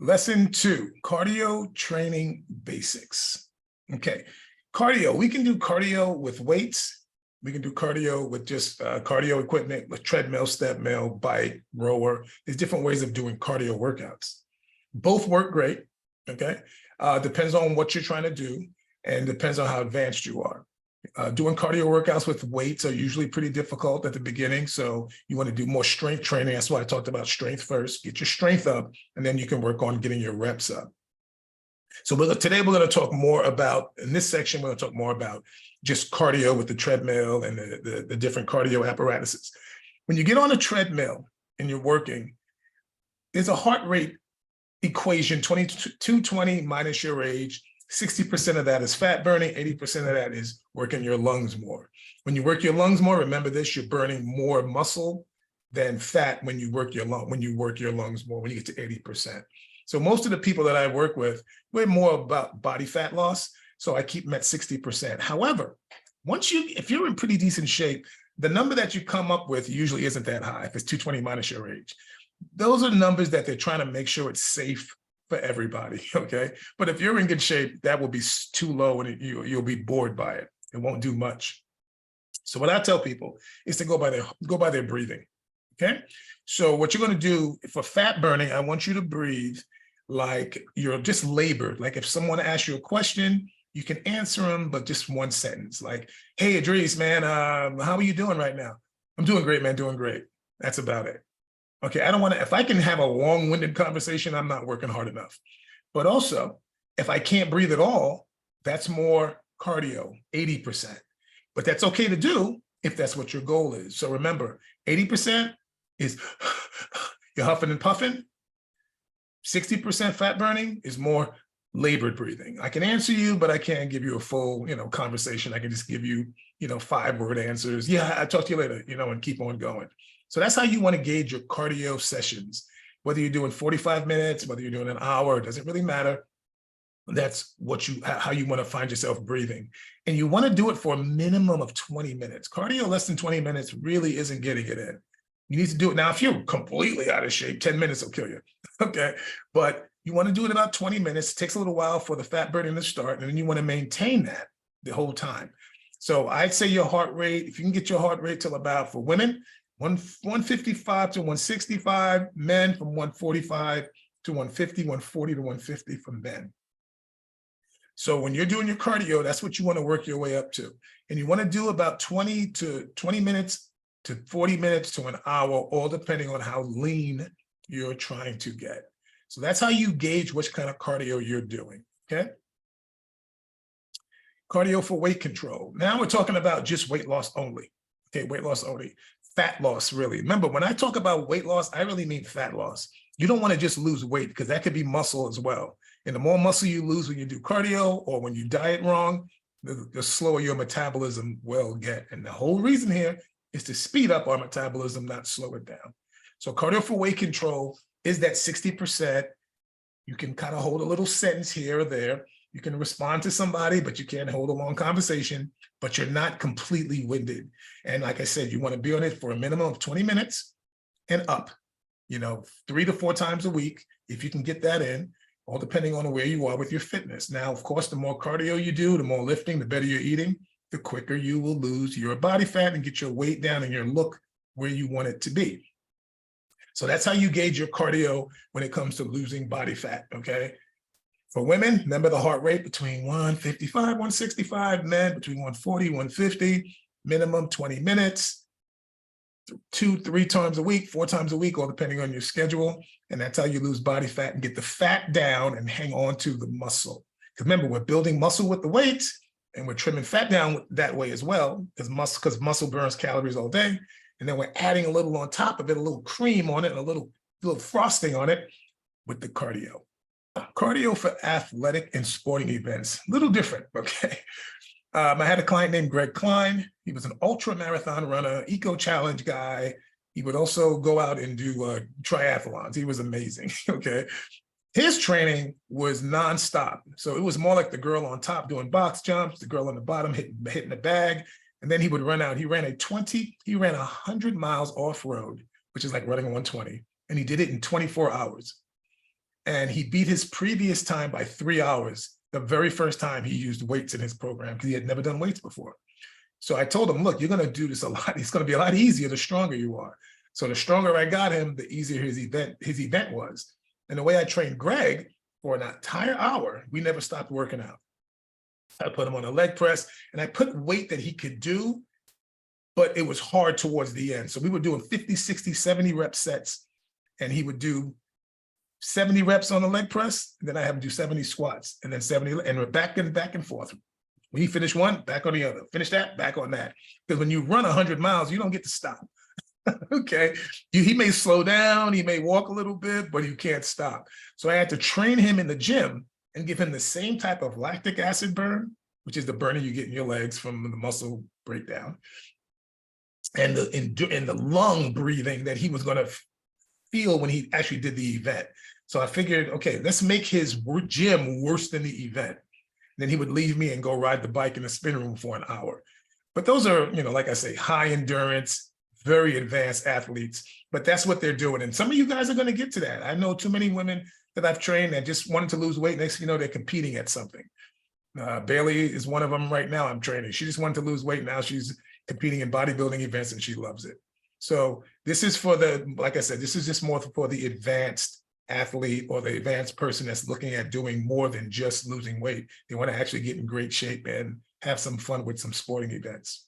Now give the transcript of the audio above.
Lesson 2, cardio training basics. Okay, cardio, we can do cardio with weights. We can do cardio with just cardio equipment, with treadmill, step mill, bike, rower. There's different ways of doing cardio workouts. Both work great, okay? Depends on what you're trying to do and depends on how advanced you are. Doing cardio workouts with weights are usually pretty difficult at the beginning. So you want to do more strength training. That's why I talked about strength first. Get your strength up, and then you can work on getting your reps up. So today we're going to talk more about, in this section, we're going to talk more about just cardio with the treadmill and the different cardio apparatuses. When you get on a treadmill and you're working, there's a heart rate equation, 220 minus your age. 60% of that is fat burning, 80% of that is working your lungs more. When you work your lungs more, remember this, you're burning more muscle than fat when you work your lungs more, when you get to 80%. So most of the people that I work with, we're more about body fat loss, so I keep them at 60%. However, if you're in pretty decent shape, the number that you come up with usually isn't that high, if it's 220 minus your age. Those are numbers that they're trying to make sure it's safe for everybody, okay? But if you're in good shape, that will be too low and you'll be bored by it. It won't do much. So what I tell people is to go by their breathing, okay? So what you're gonna do for fat burning, I want you to breathe like you're just labored. Like if someone asks you a question, you can answer them, but just one sentence. Like, hey, Idris, man, how are you doing right now? I'm doing great, man, doing great. That's about it. Okay, I don't want to, if I can have a long-winded conversation, I'm not working hard enough. But also, if I can't breathe at all, that's more cardio, 80%. But that's okay to do if that's what your goal is. So remember, 80% is you're huffing and puffing. 60% fat burning is more labored breathing. I can answer you, but I can't give you a full, conversation. I can just give you, 5-word answers. Yeah, I'll talk to you later, and keep on going. So that's how you want to gauge your cardio sessions. Whether you're doing 45 minutes, whether you're doing an hour, it doesn't really matter. That's how you want to find yourself breathing. And you want to do it for a minimum of 20 minutes. Cardio less than 20 minutes really isn't getting it in. You need to do it. Now, if you're completely out of shape, 10 minutes will kill you, okay? But you want to do it about 20 minutes. It takes a little while for the fat burning to start, and then you want to maintain that the whole time. So I'd say your heart rate, if you can get your heart rate till about, for women, 155 to 165, men from 145 to 150, 140 to 150 for men. So when you're doing your cardio, that's what you want to work your way up to. And you want to do about 20 minutes to 40 minutes to an hour, all depending on how lean you're trying to get. So that's how you gauge which kind of cardio you're doing, okay? Cardio for weight control. Now we're talking about just weight loss only. Okay, weight loss only. Fat loss, really. Remember, when I talk about weight loss, I really mean fat loss. You don't want to just lose weight because that could be muscle as well. And the more muscle you lose when you do cardio or when you diet wrong, the slower your metabolism will get. And the whole reason here is to speed up our metabolism, not slow it down. So cardio for weight control is that 60%. You can kind of hold a little sentence here or there. You can respond to somebody, but you can't hold a long conversation, but you're not completely winded. And like I said, you want to be on it for a minimum of 20 minutes and up, 3 to 4 times a week, if you can get that in, all depending on where you are with your fitness. Now, of course, the more cardio you do, the more lifting, the better you're eating, the quicker you will lose your body fat and get your weight down and your look where you want it to be. So that's how you gauge your cardio when it comes to losing body fat, okay? For women, remember the heart rate between 155, 165, men between 140, 150, minimum 20 minutes, 2-3 times a week, 4 times a week, all depending on your schedule. And that's how you lose body fat and get the fat down and hang on to the muscle. Because remember, we're building muscle with the weights and we're trimming fat down that way as well, because muscle burns calories all day. And then we're adding a little on top of it, a little cream on it, and a little frosting on it with the cardio. Cardio for athletic and sporting events, a little different, okay? I had a client named Greg Klein. He was an ultra marathon runner, eco challenge guy. He would also go out and do triathlons. He was amazing, okay? His training was nonstop. So it was more like the girl on top doing box jumps, the girl on the bottom hitting the bag. And then he would run out. He ran 100 miles off road, which is like running 120. And he did it in 24 hours. and he beat his previous time by 3 hours. The very first time he used weights in his program, because he had never done weights before. So I told him, look, you're going to do this a lot. It's going to be a lot easier the stronger you are. So the stronger I got him, the easier his event was. And the way I trained Greg for an entire hour, we never stopped working out. I put him on a leg press, and I put weight that he could do, but it was hard towards the end. So we were doing 50, 60, 70 rep sets, and he would do 70 reps on the leg press, and then I have him do 70 squats, and then 70, and we're back and forth. When he finished one, back on the other. Finish that, back on that. Because when you run 100 miles, you don't get to stop. Okay, he may slow down, he may walk a little bit, but you can't stop. So I had to train him in the gym and give him the same type of lactic acid burn, which is the burning you get in your legs from the muscle breakdown, and the lung breathing that he was going to feel when he actually did the event. So I figured, okay, let's make his gym worse than the event. Then he would leave me and go ride the bike in the spin room for an hour. But those are, like I say, high endurance, very advanced athletes, but that's what they're doing. And some of you guys are going to get to that. I know too many women that I've trained that just wanted to lose weight. Next thing you know, they're competing at something. Bailey is one of them right now I'm training. She just wanted to lose weight. Now she's competing in bodybuilding events and she loves it. So this is for like I said, this is just more for the advanced athlete or the advanced person that's looking at doing more than just losing weight. They want to actually get in great shape and have some fun with some sporting events.